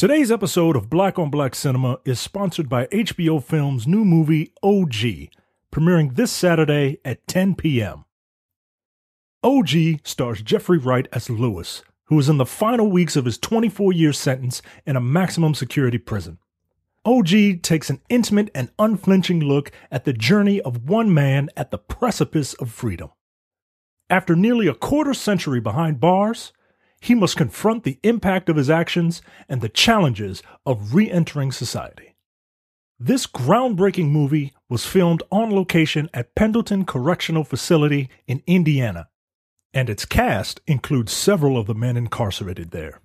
Today's episode of Black on Black Cinema is sponsored by HBO Films' new movie, OG, premiering this Saturday at 10 p.m. OG stars Jeffrey Wright as Lewis, who is in the final weeks of his 24-year sentence in a maximum security prison. OG takes an intimate and unflinching look at the journey of one man at the precipice of freedom. After nearly a quarter century behind bars, he must confront the impact of his actions and the challenges of re-entering society. This groundbreaking movie was filmed on location at Pendleton Correctional Facility in Indiana, and its cast includes several of the men incarcerated there.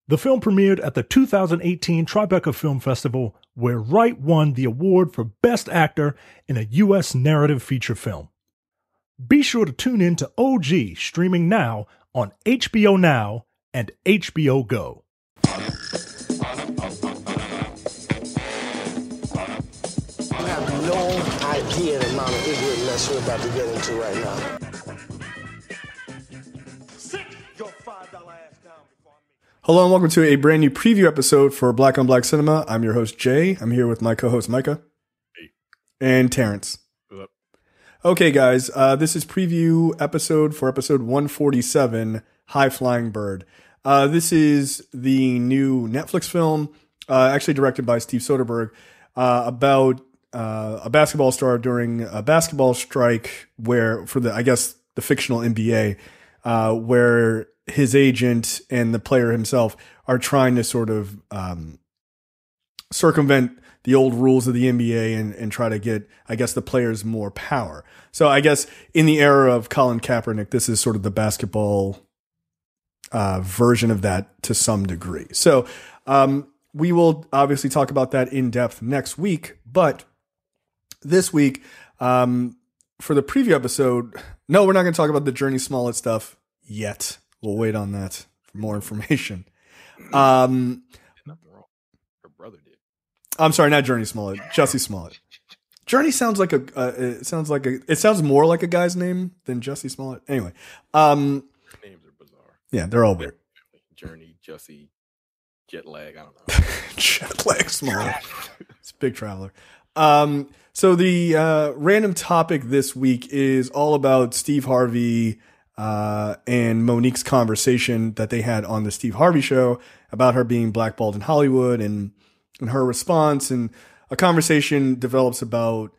The film premiered at the 2018 Tribeca Film Festival, where Wright won the award for Best Actor in a U.S. Narrative Feature Film. Be sure to tune in to OG, streaming now on HBO Now and HBO Go. You have no idea the amount of ignorant mess we're about to get into right now. Sit your $5 ass down before I meet. Hello and welcome to a brand new preview episode for Black on Black Cinema. I'm your host, Jay. I'm here with my co-host, Micah. Hey. And Terrence. What's up? Okay, guys, this is preview episode for episode 147, High Flying Bird. This is the new Netflix film, actually directed by Steve Soderbergh, about a basketball star during a basketball strike where, for the fictional NBA, where his agent and the player himself are trying to sort of circumvent the old rules of the NBA and try to get, the players more power. So I guess in the era of Colin Kaepernick, this is sort of the basketball version of that to some degree. So we will obviously talk about that in depth next week. But this week, for the preview episode, no, we're not going to talk about the Journey Smollett stuff yet. We'll wait on that for more information. Nothing wrong. Her brother did. I'm sorry, not Journey Smollett, Jussie Smollett. Journey sounds like it sounds more like a guy's name than Jussie Smollett. Anyway, Names are bizarre. yeah, they're all weird. Journey, Jussie, jet lag. I don't know. Jet lag Smollett. It's a big traveler. So the random topic this week is all about Steve Harvey and Monique's conversation that they had on the Steve Harvey show about her being blackballed in Hollywood and her response, and a conversation develops about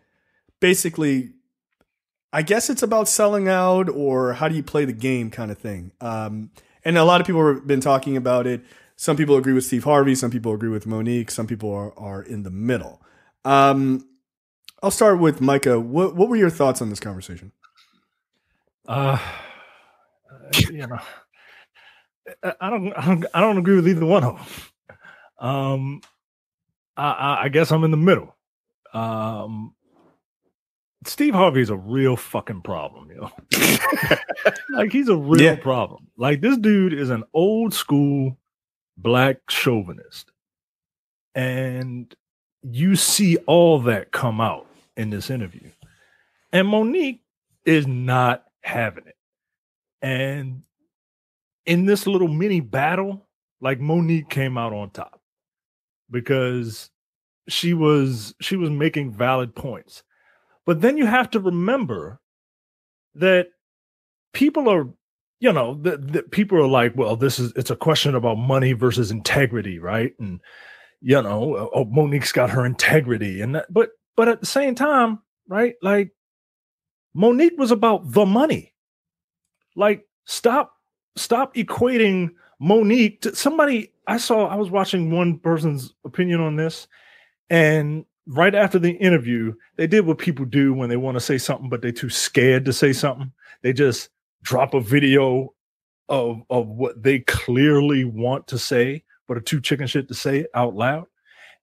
basically, I guess it's about selling out or how do you play the game kind of thing. And a lot of people have been talking about it. Some people agree with Steve Harvey. Some people agree with Monique. Some people are in the middle. I'll start with Micah. What were your thoughts on this conversation? I don't agree with either one of them. I guess I'm in the middle. Steve Harvey is a real fucking problem, like he's a real problem. Like this dude is an old school black chauvinist, and you see all that come out in this interview. And Monique is not having it. And in this little mini battle, like Monique came out on top because she was making valid points. But then you have to remember that people are, that people are like, well, it's a question about money versus integrity, right? And Monique's got her integrity, and that, but at the same time, right? Like Monique was about the money. Like stop equating Monique to somebody. I was watching one person's opinion on this, and right after the interview, they did what people do when they want to say something, but they're too scared to say something. They just drop a video of what they clearly want to say, but are too chicken shit to say it out loud.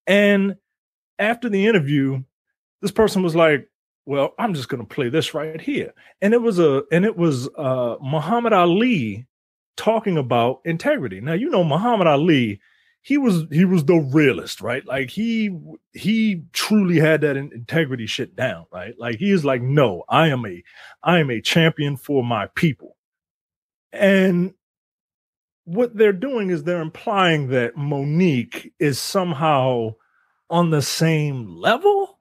And after the interview, this person was like, well, I'm just going to play this right here. And it was Muhammad Ali talking about integrity. Now, Muhammad Ali, he was the realist, right? Like he truly had that integrity shit down, right? Like he is like, no, I am a champion for my people. And what they're doing is they're implying that Monique is somehow on the same level.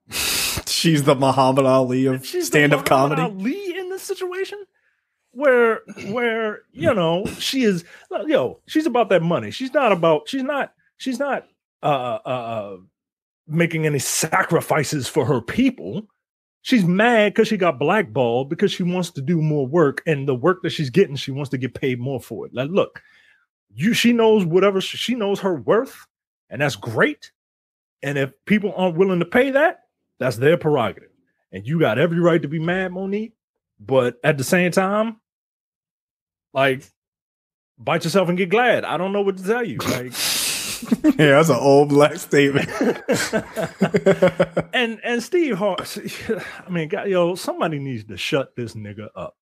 She's the Muhammad Ali of stand-up comedy. Ali in this situation, where she is, she's about that money. She's not making any sacrifices for her people. She's mad because she got blackballed because she wants to do more work, and the work that she's getting, she wants to get paid more for it. Like, look, she knows whatever she knows her worth, and that's great. And if people aren't willing to pay that, that's their prerogative. And you got every right to be mad, Monique. But at the same time, like, bite yourself and get glad. I don't know what to tell you. Like, yeah, that's an old black statement. and Steve Harvey, I mean, God, somebody needs to shut this nigga up.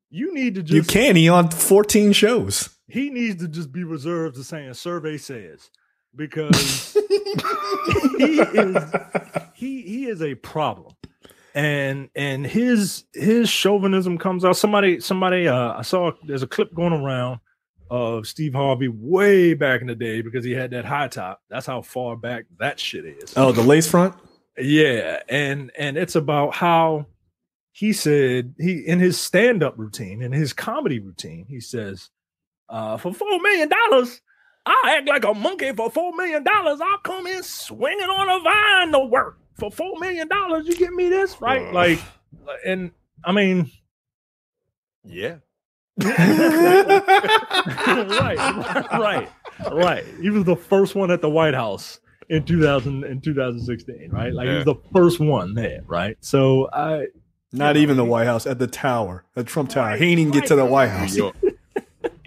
You need to just. You can. He on 14 shows. He needs to just be reserved to saying survey says, because he is a problem, and his chauvinism comes out. Somebody I saw there's a clip going around of Steve Harvey way back in the day, because he had that high top. That's how far back that shit is. Oh, the lace front? Yeah. And it's about how he said in his stand-up routine, in his comedy routine, he says, for $4 million, I'll act like a monkey for $4 million. I'll come in swinging on a vine to work for $4 million. You get me this? Right? Like, and I mean, yeah. right. He was the first one at the White House in 2016, right? Like, he was the first one there, right? So not even the White House, at the tower, the Trump Tower. He didn't even get to the White House. He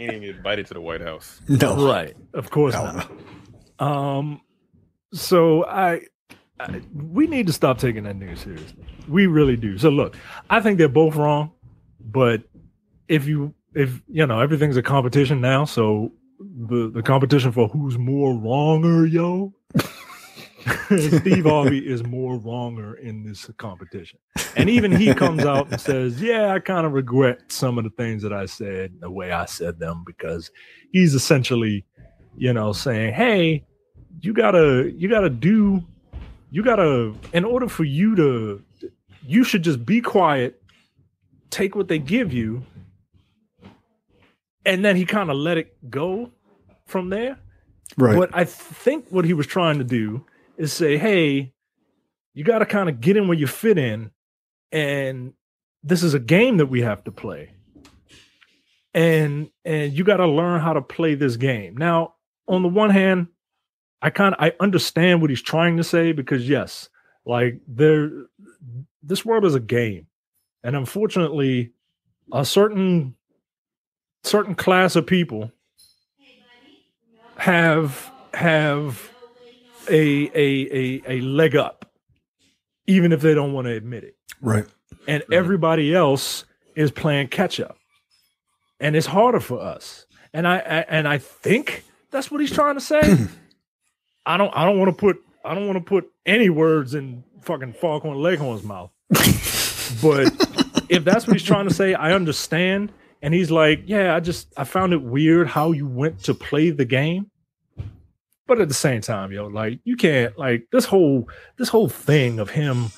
didn't get invited to the White House. No, right? Of course not. So we need to stop taking that news seriously. We really do. So look, I think they're both wrong, but if everything's a competition now, so the competition for who's more wronger, Steve Harvey is more wronger in this competition. And even he comes out and says, yeah, I kind of regret some of the things that I said, the way I said them, because he's essentially, saying, hey, in order for you should just be quiet, take what they give you. And then he kind of let it go from there. Right. But I think what he was trying to do is say, hey, you got to kind of get in where you fit in. And this is a game that we have to play. And you got to learn how to play this game. Now, on the one hand, I understand what he's trying to say, because yes, like this world is a game. And unfortunately, a certain class of people have a leg up, even if they don't want to admit it. Right. And everybody else is playing catch up, and it's harder for us. And I think that's what he's trying to say. I don't want to put any words in fucking Foghorn Leghorn's mouth. But if that's what he's trying to say, I understand. And he's like, yeah, I found it weird how you went to play the game. But at the same time, like, you can't, like, this whole thing of him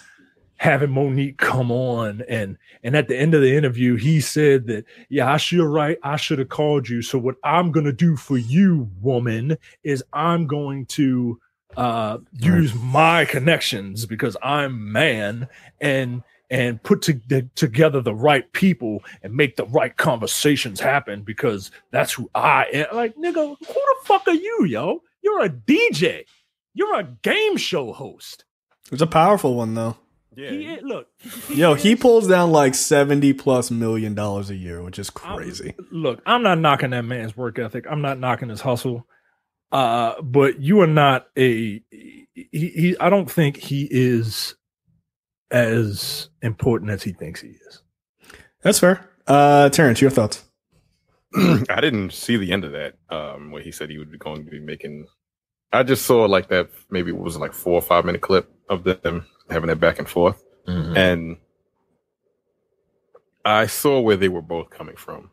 having Monique come on, and at the end of the interview, he said that, yeah, you're right, I should have called you. So what I'm going to do for you, woman, is I'm going to use my connections, because I'm man, and put together the right people and make the right conversations happen, because that's who I am. Like, nigga, who the fuck are you, yo? You're a DJ. You're a game show host. It's a powerful one, though. Yeah. He pulls down like $70+ million a year, which is crazy. I'm not knocking that man's work ethic. I'm not knocking his hustle. But you are not I don't think he is as important as he thinks he is. That's fair. Terrence, your thoughts? I didn't see the end of that, where he said he would be going to be making. I just saw like that, maybe it was like 4 or 5 minute clip of them having that back and forth. Mm-hmm. And I saw where they were both coming from.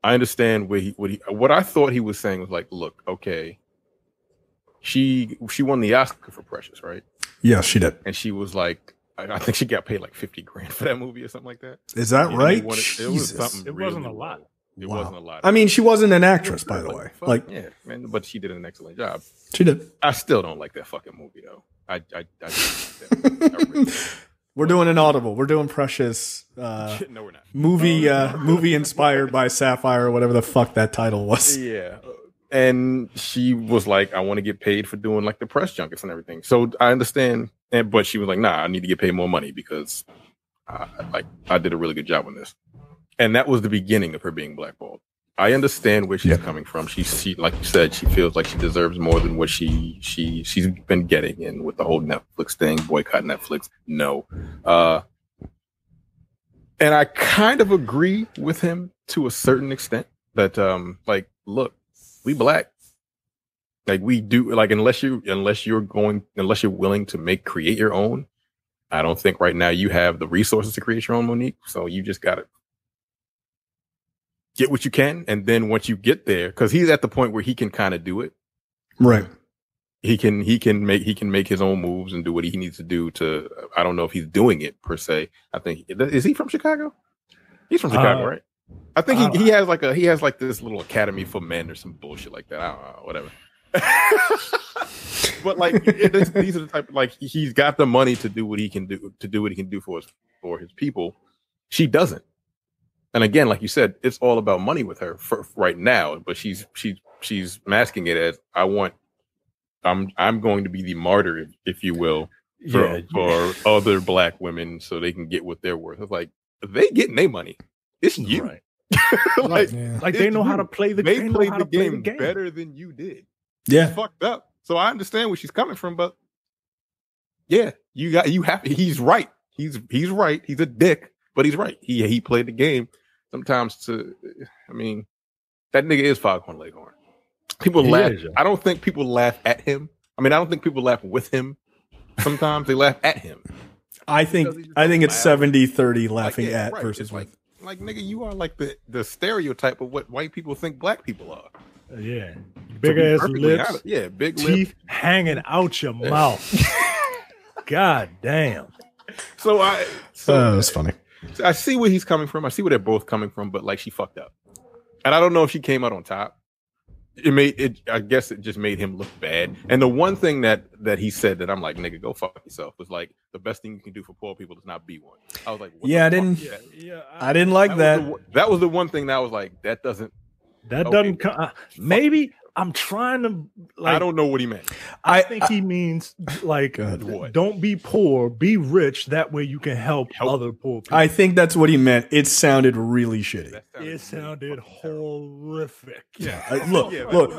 I understand what I thought he was saying was like, look, okay, she won the Oscar for Precious, right? Yes, she did. And she was like, I think she got paid like $50,000 for that movie or something like that. Is that right? It was something. It really wasn't a lot. It wasn't a lot. I mean, she wasn't an actress, by the way. Like, yeah, man, but she did an excellent job. She did. I still don't like that fucking movie though. I really We're doing an audible. We're doing Precious. no, we're not. Movie inspired by Sapphire or whatever the fuck that title was. Yeah. And she was like, I want to get paid for doing like the press junkets and everything. So I understand. But she was like, nah, I need to get paid more money because I did a really good job on this. And that was the beginning of her being blackballed. I understand where she's coming from. She like you said, she feels like she deserves more than what she's been getting. And with the whole Netflix thing, boycott Netflix, no. And I kind of agree with him to a certain extent that like, look, we black. Like we do, like unless you're willing to create your own, I don't think right now you have the resources to create your own, Monique. So you just gotta get what you can, and then once you get there, because he's at the point where he can kind of do it, right? He can make his own moves and do what he needs to do. To I don't know if he's doing it per se. I think is he from Chicago? He's from Chicago, right? I think he has like this little academy for men or some bullshit like that. I don't know, whatever. But like these are the type of, like he's got the money to do what he can do for his people. She doesn't. And again, like you said, it's all about money with her for right now. But she's masking it as I'm going to be the martyr, if you will, for other black women so they can get what they're worth. It's like they getting their money. It's you. Right. like they know how to play the game. They played the game better than you did. Yeah. It's fucked up. So I understand where she's coming from, but yeah, he's right. He's right. He's a dick, but he's right. He played the game. Sometimes I mean, that nigga is Foghorn Leghorn. People laugh. I don't think people laugh at him. I mean, I don't think people laugh with him. Sometimes they laugh at him. I think it's 70-30 laughing at right. versus with. Like nigga, you are like the stereotype of what white people think black people are. Yeah, big ass lips. Honest, yeah, big teeth lips hanging out your mouth. God damn. That's funny. So I see where he's coming from. I see where they're both coming from, but like she fucked up, and I don't know if she came out on top. I guess it just made him look bad. And the one thing that he said that I'm like, nigga, go fuck yourself, was like the best thing you can do for poor people is not be one. I was like, I didn't like that. That was the one thing that I was like, that doesn't come. Maybe I'm trying to. Like, I don't know what he meant. I think he means like, don't be poor, be rich. That way you can help other poor people. I think that's what he meant. It sounded really shitty. It sounded horrific. Yeah. Look.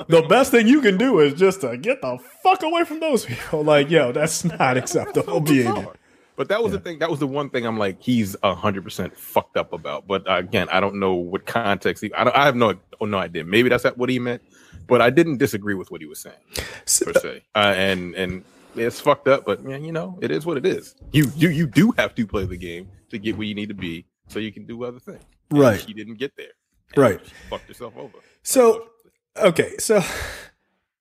The best thing you can do is just to get the fuck away from those people. Like, yo, that's not acceptable behavior. But that was the thing. That was the one thing I'm like, he's 100% fucked up about. But again, I don't know what context. I have no idea. Maybe that's what he meant. But I didn't disagree with what he was saying per se. And it's fucked up. But man, it is what it is. You do have to play the game to get where you need to be, so you can do other things. And right. she didn't get there. Right. She fucked herself over. So okay. So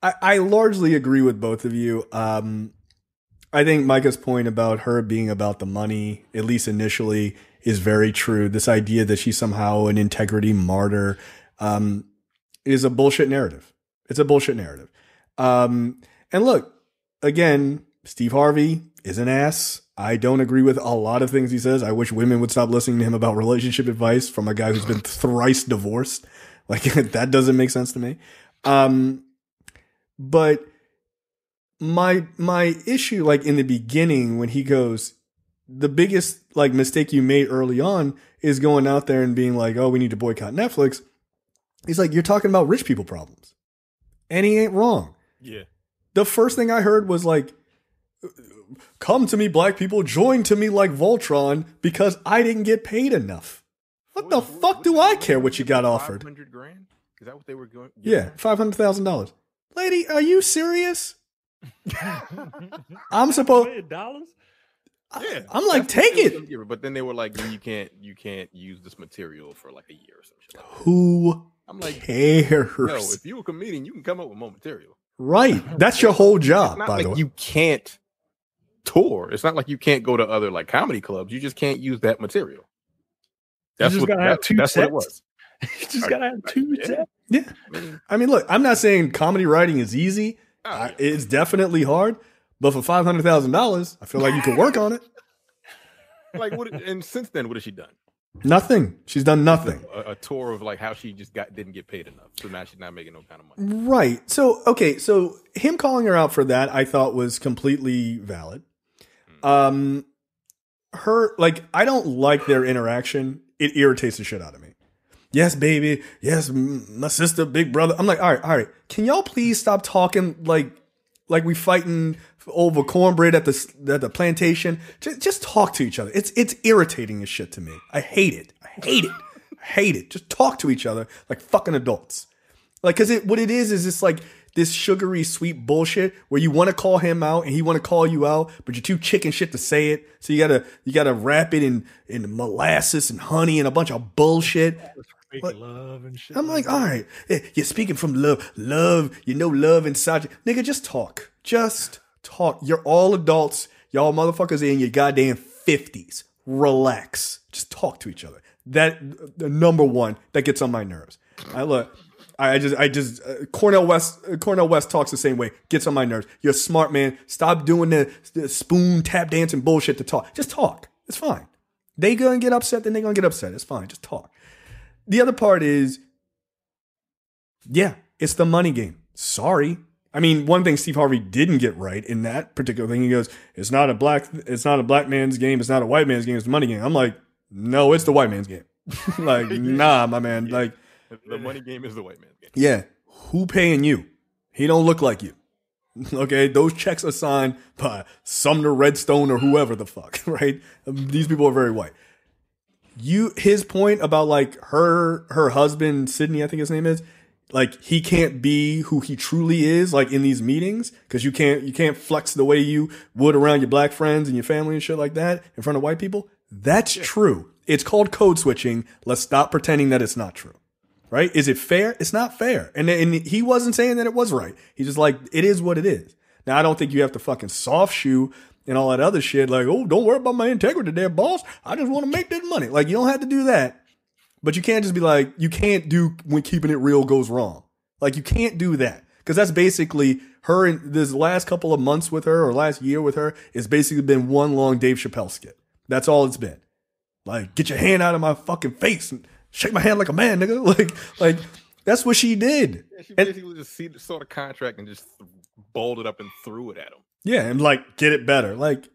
I largely agree with both of you. I think Micah's point about her being about the money, at least initially, is very true. This idea that she's somehow an integrity martyr is a bullshit narrative. It's a bullshit narrative. And look, again, Steve Harvey is an ass. I don't agree with a lot of things he says. I wish women would stop listening to him about relationship advice from a guy who's been thrice divorced. Like, that doesn't make sense to me. But my issue, like in the beginning, when he goes, the biggest like mistake you made early on is going out there and being like, oh, we need to boycott Netflix. He's like, you're talking about rich people problems. And he ain't wrong. Yeah. The first thing I heard was like, come to me, black people, join to me like Voltron because I didn't get paid enough. What the fuck do I care what you got offered? $500,000? Is that what they were going? Yeah, $500,000. Lady, are you serious? I'm supposed. $1 million? Yeah, I'm like, that's what take they were it. gonna give her, but then they were like, you can't use this material for like a year or something. Like that. Who I'm like, cares? no, if you a comedian, you can come up with more material. Right. That's your whole It's job, not by like the way. you can't tour. It's not like you can't go to other like comedy clubs. You just can't use that material. That's just what gotta have two that's what it sets? was. You just gotta have two Yeah. sets. Yeah. I mean, look, I'm not saying comedy writing is easy. Yeah. It's definitely hard. But for $500,000, I feel like you can work on it. Like what? And since then, what has she done? Nothing. She's done nothing. A tour of like how she just didn't get paid enough, so now she's not making no kind of money. Right. So, okay. So him calling her out for that, I thought was completely valid. I don't like their interaction. It irritates the shit out of me. Yes, baby. Yes, my sister, big brother. I'm like, all right. Can y'all please stop talking like we fighting over cornbread at the plantation? Just talk to each other. It's irritating as shit to me. I hate it. Just talk to each other like fucking adults. Like, cause what it is it's like this sugary sweet bullshit where you want to call him out and he want to call you out, but you're too chicken shit to say it. So you gotta wrap it in molasses and honey and a bunch of bullshit. Love and shit. I'm like, all right, you're speaking from love, love inside you. Nigga, just talk. You're all adults. Y'all motherfuckers are in your goddamn 50s. Relax. Just talk to each other. That the number one that gets on my nerves. Cornell West talks the same way. Gets on my nerves. You're a smart man. Stop doing the spoon tap dancing bullshit to talk. Just talk. It's fine. They gonna get upset, then they gonna get upset. It's fine. Just talk. The other part is, yeah, it's the money game. Sorry. I mean, one thing Steve Harvey didn't get right in that particular thing, he goes, it's not a black man's game. It's not a white man's game. It's the money game. I'm like, no, it's the white man's game. Like, nah, my man. Yeah. Like, the money game is the white man's game. yeah. Who paying you? He don't look like you. Okay. Those checks are signed by Sumner Redstone or whoever the fuck, right? These people are very white. His point about like her husband, Sydney, I think his name is, like he can't be who he truly is, like in these meetings, because you can't flex the way you would around your black friends and your family and shit like that in front of white people. That's true. It's called code switching. Let's stop pretending that it's not true. Right? Is it fair? It's not fair. And he wasn't saying that it was right. He's just like, it is what it is. Now, I don't think you have to fucking soft shoe and all that other shit. Like, oh, don't worry about my integrity there, boss. I just want to make that money. Like, you don't have to do that. But you can't just be like, you can't do when keeping it real goes wrong. Like, you can't do that. Because that's basically her in this last couple of months with her or last year with her, it's basically been one long Dave Chappelle skit. That's all it's been. Like, get your hand out of my fucking face and shake my hand like a man, nigga. Like that's what she did. Yeah, she basically just saw the contract and just balled it up and threw it at him. Yeah, and like get it better. Like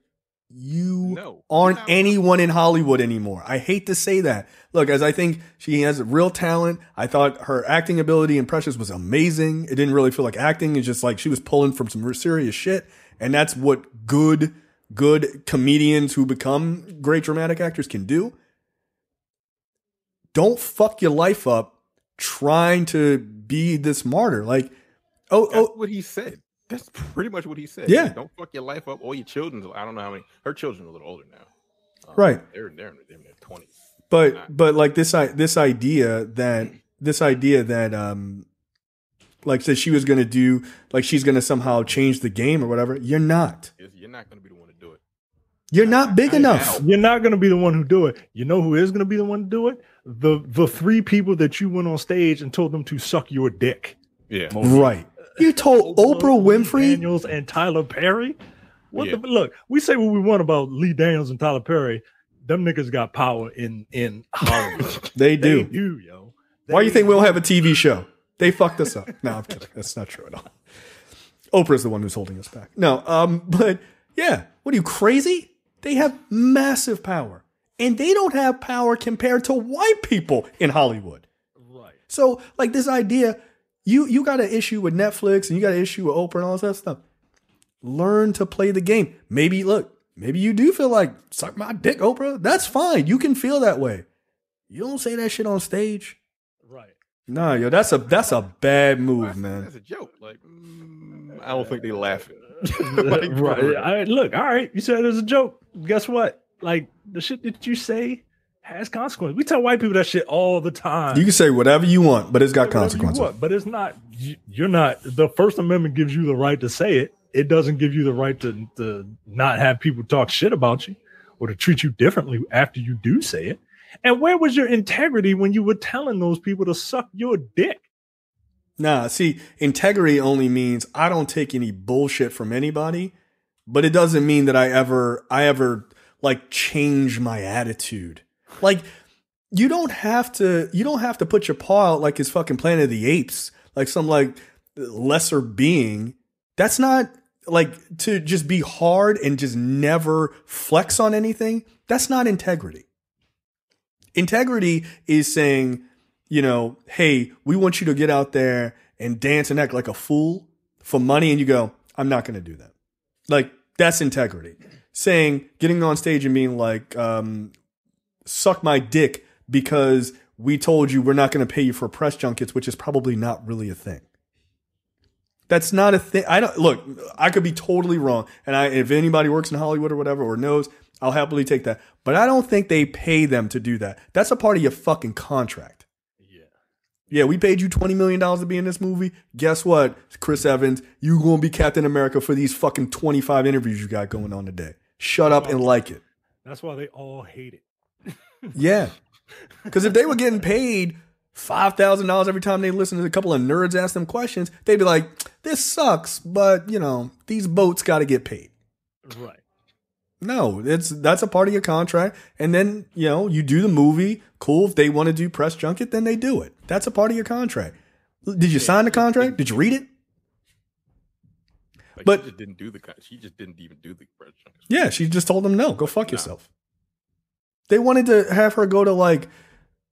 you aren't anyone in Hollywood anymore. I hate to say that. Look, as I think she has real talent. I thought her acting ability in Precious was amazing. It didn't really feel like acting. It's just like she was pulling from some serious shit. And that's what good comedians who become great dramatic actors can do. Don't fuck your life up trying to be this martyr. Like, that's what he said. That's pretty much what he said. Yeah. Don't fuck your life up. All your children. I don't know how many. Her children are a little older now. Right. They're in their 20s. But like this idea that like said she was gonna do, like she's gonna somehow change the game or whatever. You're not. You're not gonna be the one to do it. You're not big enough. You're not going to be the one who do it. You know who is going to be the one to do it? The three people that you went on stage and told them to suck your dick. Yeah. Right. You told Oprah Winfrey, Lee Daniels, and Tyler Perry. Look, we say what we want about Lee Daniels and Tyler Perry. Them niggas got power in Hollywood. They do. They do, yo. Why do you think we don't have a TV show? They fucked us up. No, I'm kidding. That's not true at all. Oprah's the one who's holding us back. No, but yeah. What are you, crazy? They have massive power. And they don't have power compared to white people in Hollywood. Right. So, like this idea, you got an issue with Netflix and you got an issue with Oprah and all that stuff. Learn to play the game. Maybe you do feel like, suck my dick, Oprah. That's fine. You can feel that way. You don't say that shit on stage. Right. Nah, yo, that's a bad move, man. That's a joke. Like, I don't think they laughing. Like, Right. Look, all right. You said it was a joke. Guess what? Like the shit that you say has consequences. We tell white people that shit all the time. You can say whatever you want, but it's got Whatever you consequences. want, but it's not. You're not. The First Amendment gives you the right to say it. It doesn't give you the right to not have people talk shit about you or to treat you differently after you do say it. And where was your integrity when you were telling those people to suck your dick? Nah, see, integrity only means I don't take any bullshit from anybody, but it doesn't mean that I ever like change my attitude. Like you don't have to put your paw out like it's fucking Planet of the Apes, like some like lesser being. That's not like to just be hard and just never flex on anything. That's not integrity. Integrity is saying, you know, hey, we want you to get out there and dance and act like a fool for money. And you go, I'm not going to do that. Like, that's integrity. Saying, getting on stage and being like, suck my dick because we told you we're not going to pay you for press junkets, which is probably not really a thing. That's not a thing. I could be totally wrong. And if anybody works in Hollywood or whatever or knows, I'll happily take that. But I don't think they pay them to do that. That's a part of your fucking contract. Yeah, we paid you $20 million to be in this movie. Guess what, Chris Evans? You're going to be Captain America for these fucking 25 interviews you got going on today. Shut up and like it. That's why they all hate it. Yeah. Because if they were getting paid $5,000 every time they listen to a couple of nerds ask them questions, they'd be like, this sucks, but, you know, these boats got to get paid. Right. No, that's a part of your contract. And then, you know, you do the movie. Cool. If they want to do press junket, then they do it. That's a part of your contract. Did you sign the contract? Did you read it? Like, but she just didn't do she just didn't even do the press junket. Yeah, she just told them, no, go fuck yourself. They wanted to have her go to like,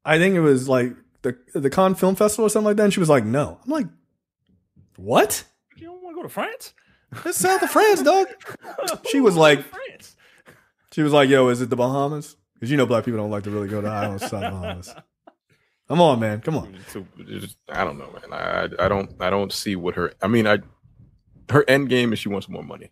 I think it was like the Cannes Film Festival or something like that. And she was like, no. I'm like, what? You don't want to go to France? It's south of France, dog. She was like, France. She was like, yo, is it the Bahamas? Because you know black people don't like to really go to islands outside the Bahamas. Come on, man. Come on. I don't know, man. I don't see what her her end game is she wants more money.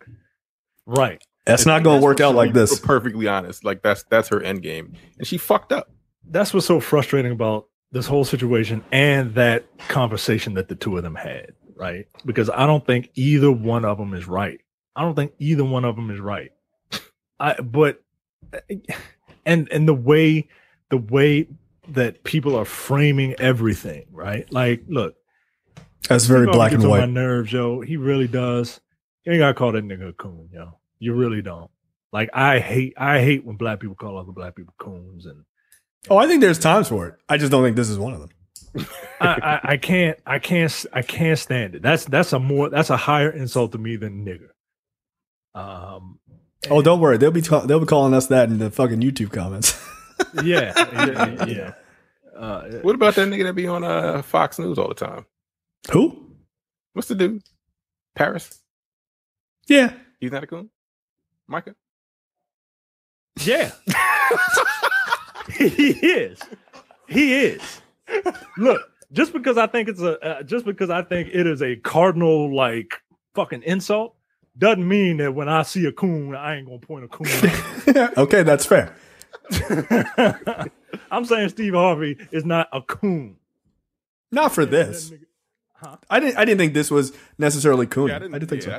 Right. That's not going to work out like this. Perfectly honest. Like that's her end game. And she fucked up. That's what's so frustrating about this whole situation and that conversation that the two of them had, right? Because I don't think either one of them is right. And the way that people are framing everything, right? Like, look, that's very black and white. My nerves, yo. He really does. You ain't gotta call that nigga a coon, yo. You really don't. Like, I hate when black people call other black people coons. And I think there's times for it. I just don't think this is one of them. I can't stand it. That's a higher insult to me than nigger. Don't worry. They'll be calling us that in the fucking YouTube comments. Yeah. What about that nigga that be on Fox News all the time? Who? What's the dude? Paris? Yeah. He's not a coon? Micah? Yeah. He is. Look, just because I think it is a cardinal like fucking insult doesn't mean that when I see a coon, I ain't gonna point a coon out. Okay, that's fair. I'm saying Steve Harvey is not a coon. Not for this. Huh? I didn't think this was necessarily coon. Yeah, I didn't think so.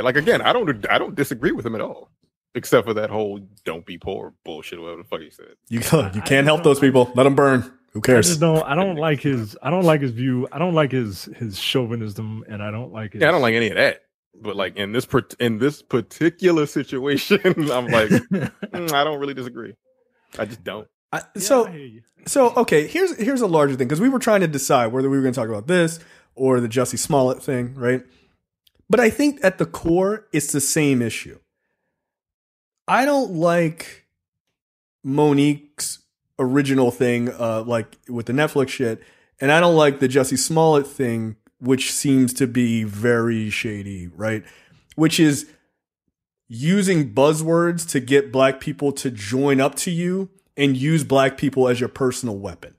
Like again, I don't disagree with him at all. Except for that whole "don't be poor" bullshit, or whatever the fuck he said. You can't help those people. Let them burn. Who cares? I don't like his view. I don't like his chauvinism, and I don't like his. Yeah, I don't like any of that. But like in this particular situation, I'm like, I don't really disagree. I just don't. So okay. Here's a larger thing because we were trying to decide whether we were going to talk about this or the Jussie Smollett thing, right? But I think at the core, it's the same issue. I don't like Monique's original thing, like with the Netflix shit, and I don't like the Jussie Smollett thing, which seems to be very shady, right? Which is using buzzwords to get black people to join up to you and use black people as your personal weapon.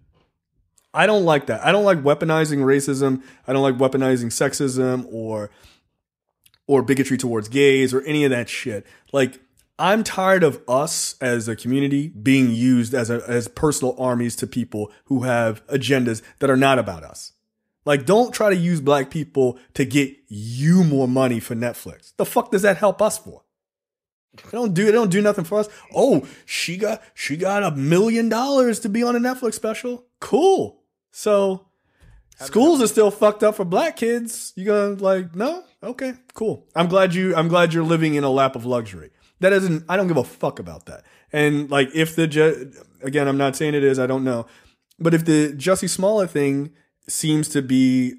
I don't like that. I don't like weaponizing racism. I don't like weaponizing sexism or or bigotry towards gays or any of that shit. Like, I'm tired of us as a community being used as personal armies to people who have agendas that are not about us. Like, don't try to use black people to get you more money for Netflix. The fuck does that help us for? They don't do nothing for us. Oh, she got $1 million to be on a Netflix special. Cool. So schools are still fucked up for black kids. You gonna like, no? Okay, cool. I'm glad you're living in a lap of luxury. I don't give a fuck about that. And like, if again, I'm not saying it is, I don't know. But if the Jussie Smollett thing seems to be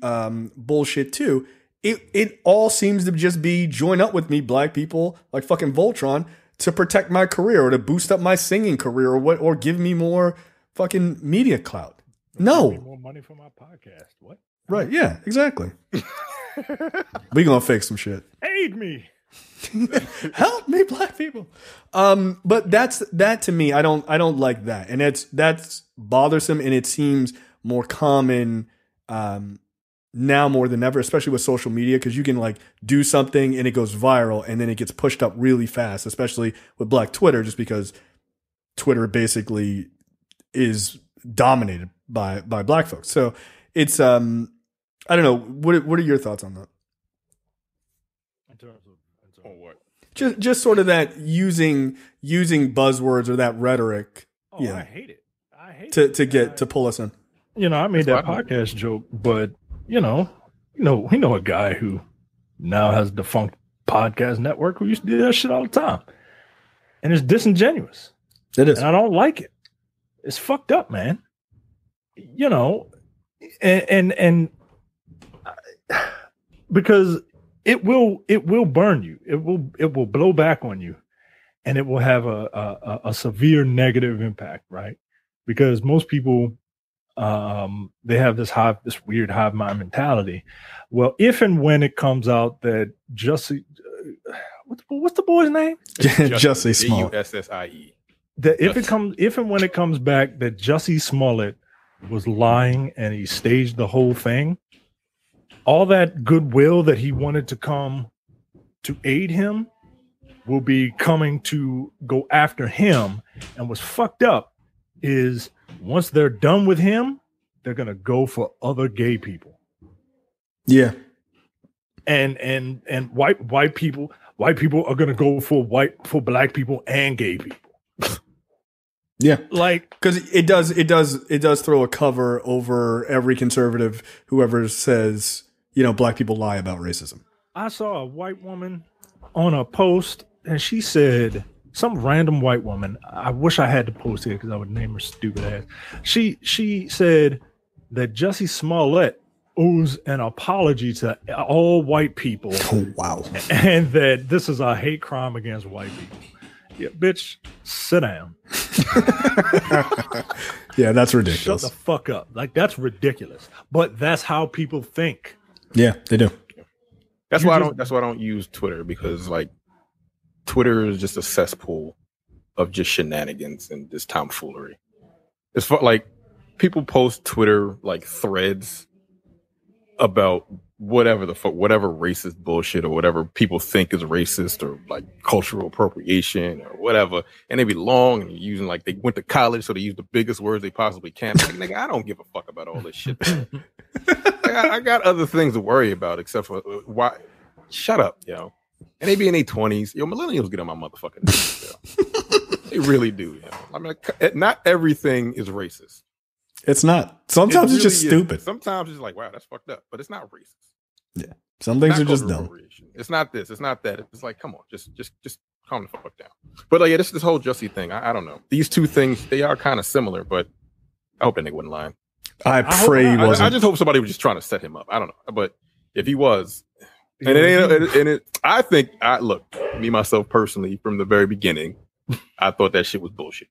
bullshit too, it all seems to just be join up with me, black people, like fucking Voltron, to protect my career or to boost up my singing career or give me more fucking media clout. No. Give me more money for my podcast. What? Right. Yeah, exactly. We gonna fix some shit. Aid me. Help me, black people. But that to me, I don't like that. And that's bothersome, and it seems more common now more than ever, especially with social media, because you can like do something and it goes viral and then it gets pushed up really fast, especially with Black Twitter, just because Twitter basically is dominated by black folks. So it's I don't know. What are your thoughts on that? In terms of what? Just sort of that using buzzwords or that rhetoric. Oh, yeah. I hate it. I hate to pull us in. You know, I made that podcast joke, but we know a guy who now has a defunct podcast network who used to do that shit all the time. And it's disingenuous. It is. And I don't like it. It's fucked up, man. You know, and because it will burn you. It will blow back on you, and it will have a severe negative impact, right? Because most people they have this weird hive mind mentality. Well, if and when it comes out that Jussie, what's the boy's name? Jussie Smollett. Jussie. That if and when it comes back that Jussie Smollett was lying and he staged the whole thing, all that goodwill that he wanted to come to aid him will be coming to go after him. And what's fucked up is once they're done with him, they're gonna go for other gay people. Yeah. And white people are gonna go for black people and gay people. Yeah, like, because it does throw a cover over every conservative whoever says, black people lie about racism. I saw a white woman on a post and she said, some random white woman, I wish I had to post it because I would name her stupid ass. She said that Jussie Smollett owes an apology to all white people. Oh, wow. And that this is a hate crime against white people. Yeah, bitch, sit down. Yeah, that's ridiculous. Shut the fuck up. Like, that's ridiculous. But that's how people think. Yeah, they do. That's why I don't use Twitter, because like Twitter is just a cesspool of just shenanigans and just tomfoolery. It's like people post Twitter like threads about whatever the fuck, whatever racist bullshit or whatever people think is racist or like cultural appropriation or whatever, and they be long and using like they went to college, so they use the biggest words they possibly can. Like, nigga, I don't give a fuck about all this shit. I got other things to worry about except for why. Shut up, yo. And they be in their 20s. Yo, millennials get on my motherfucking nerves, yo. They really do, yo. I mean, not everything is racist. It's not. Sometimes it's just stupid. Sometimes it's like, wow, that's fucked up, but it's not racist. Yeah, some things are just dumb. It's not this. It's not that. It's like, come on, just calm the fuck down. But like, yeah, this whole Jussie thing. I don't know. These two things, they are kind of similar, but I hope that nigga wasn't lying. I pray he wasn't. I just hope somebody was just trying to set him up. I don't know, but if he was, I think look, me myself personally, from the very beginning, I thought that shit was bullshit.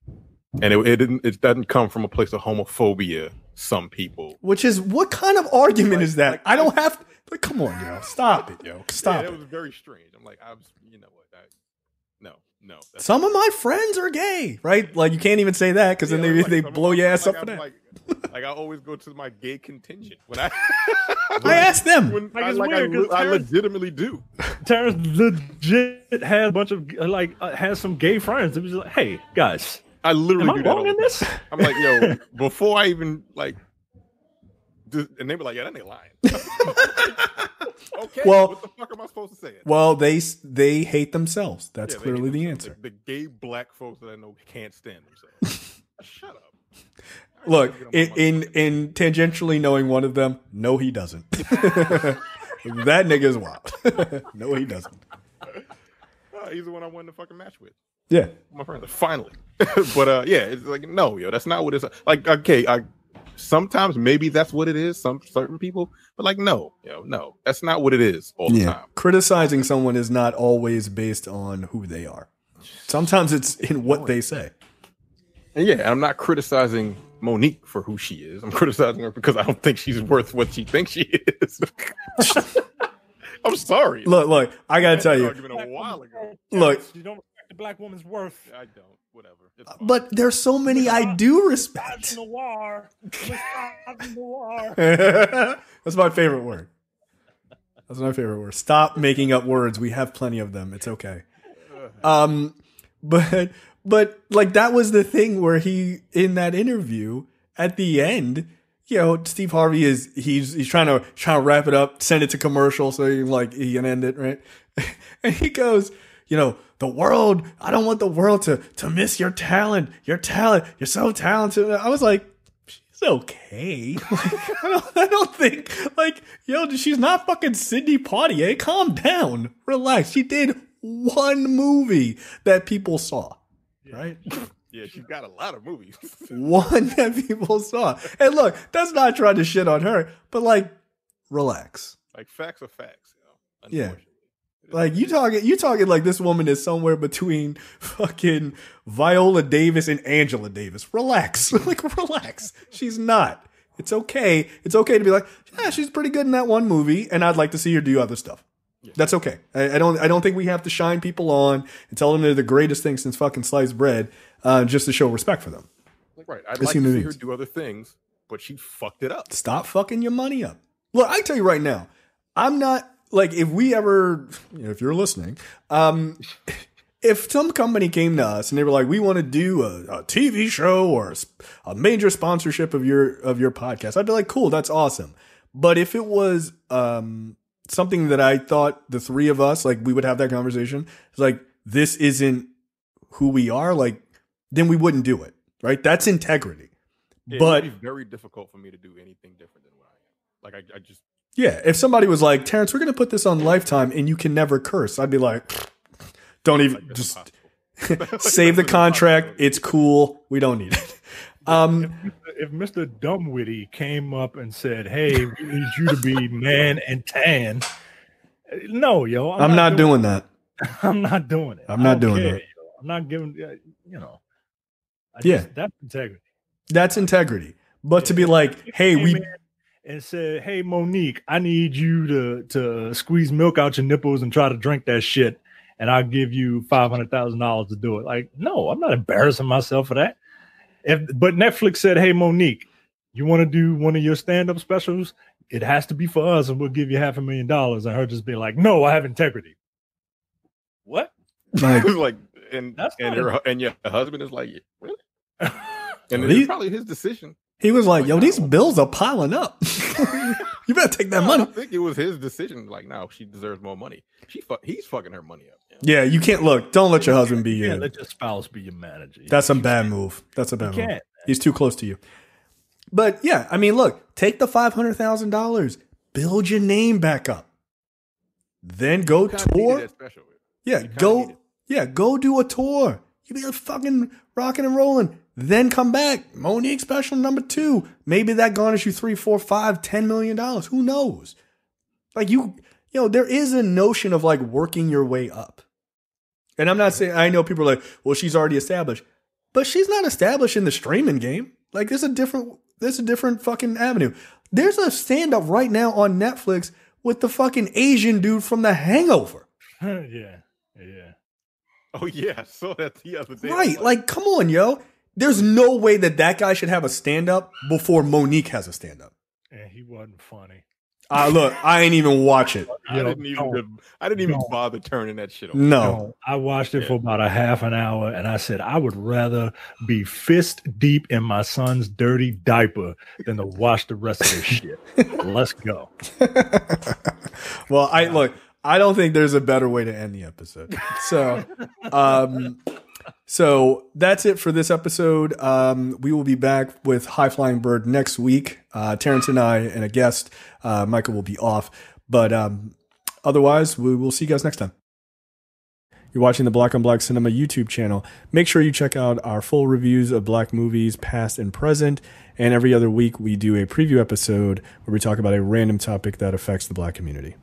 And it doesn't come from a place of homophobia. Some people, which is what kind of argument is that? I don't have. Like, come on, yo, stop it, yo, stop. It was very strange. I'm like, you know what? No. Some of my friends are gay, right? Like you can't even say that because then they blow your ass up for that. Like I always go to my gay contingent when I I asked them. I legitimately do. Terrence legit has a bunch of has some gay friends. It was like, hey guys, I literally am I do wrong that in this? I'm like, yo, before I even and they were like, yeah, that ain't lying. Okay, well, what the fuck am I supposed to say? Well, they hate themselves. That's clearly the answer. The gay black folks that I know can't stand themselves. Shut up. Look, in tangentially knowing one of them, no, he doesn't. That nigga is wild. No, he doesn't. He's the one I wanted to fucking match with. Yeah, my friend. Finally, but yeah, it's like no, yo, that's not what it's like. Okay, sometimes maybe that's what it is. Some certain people, but like no, that's not what it is all the time. Criticizing someone is not always based on who they are. Sometimes it's in what they say. And yeah, I'm not criticizing Monique for who she is. I'm criticizing her because I don't think she's worth what she thinks she is. I'm sorry. Look, I gotta tell you. A while ago. Look, you don't respect the black woman's worth. I don't. Whatever. But there's so many I do respect. That's my favorite word. That's my favorite word. Stop making up words. We have plenty of them. It's okay. But like that was the thing where he in that interview at the end, Steve Harvey he's trying to wrap it up, send it to commercial so he can end it, right? And he goes, the world, I don't want the world to miss your talent. Your talent, you're so talented. I was like, she's okay. I don't think she's not fucking Sidney Poitier. Calm down, relax. She did one movie that people saw, right? Yeah, she's got a lot of movies. One that people saw. And look, that's not trying to shit on her, but relax. Like facts are facts. Yeah. Like you talking like this woman is somewhere between fucking Viola Davis and Angela Davis. Relax. Relax. She's not. It's okay. It's okay to be like, yeah, she's pretty good in that one movie, and I'd like to see her do other stuff. Yeah. That's okay. I don't think we have to shine people on and tell them they're the greatest thing since fucking sliced bread, just to show respect for them. Right. I'd like to see her do other things, but she fucked it up. Stop fucking your money up. Look, I tell you right now, I'm not. Like, if we ever, if you're listening, if some company came to us and they were like, we want to do a TV show or a major sponsorship of your podcast, I'd be like, cool, that's awesome. But if it was something that I thought the three of us, we would have that conversation, it's like, this isn't who we are, then we wouldn't do it, right? That's integrity. Yeah, but it would be very difficult for me to do anything different than what I am. I just... Yeah, if somebody was like, Terrence, we're going to put this on Lifetime and you can never curse, I'd be like, don't even, just save the contract. It's cool. We don't need it. If Mr. Dumbwitty came up and said, hey, we need you to be man and tan, no, yo. I'm not doing that. I'm not doing it. I'm not doing that. I'm not giving, that's integrity. That's integrity. But to be like, hey, we... And said, hey, Monique, I need you to squeeze milk out your nipples and try to drink that shit, and I'll give you $500,000 to do it. Like, no, I'm not embarrassing myself for that. But Netflix said, hey, Monique, you want to do one of your stand-up specials? It has to be for us, and we'll give you $500,000. And her just be like, no, I have integrity. What? And your husband is like, really? And it's probably his decision. He was like, yo, these bills are piling up. You better take that money. I think it was his decision. Like, no, she deserves more money. He's fucking her money up. Yeah, you can't don't let your husband be you. Let your spouse be your manager. That's a bad move. That's a bad move. He's too close to you. But yeah, I mean, look, take the $500,000, build your name back up. Then go tour. Go do a tour. You be fucking rocking and rolling. Then come back. Monique special number 2. Maybe that garners you $3, $4, $5, $10 million. Who knows? There is a notion of working your way up. And I'm not saying, I know people are like, well, she's already established, but she's not established in the streaming game. There's a different fucking avenue. There's a stand up right now on Netflix with the fucking Asian dude from The Hangover. Yeah. Oh yeah, I saw that the other day. Right. Like, come on, yo. There's no way that guy should have a stand-up before Monique has a stand-up. And he wasn't funny. Look, I ain't even watch it. I didn't even bother turning that shit on. No. I watched it for about a half an hour, and I said I would rather be fist deep in my son's dirty diaper than to watch the rest of this shit. Let's go. Well, I don't think there's a better way to end the episode. So, so that's it for this episode. We will be back with High Flying Bird next week. Terrence and I and a guest. Michael will be off, but otherwise, we will see you guys next time. You're watching the Black on Black Cinema YouTube channel. Make sure you check out our full reviews of black movies, past and present. And every other week, we do a preview episode where we talk about a random topic that affects the black community.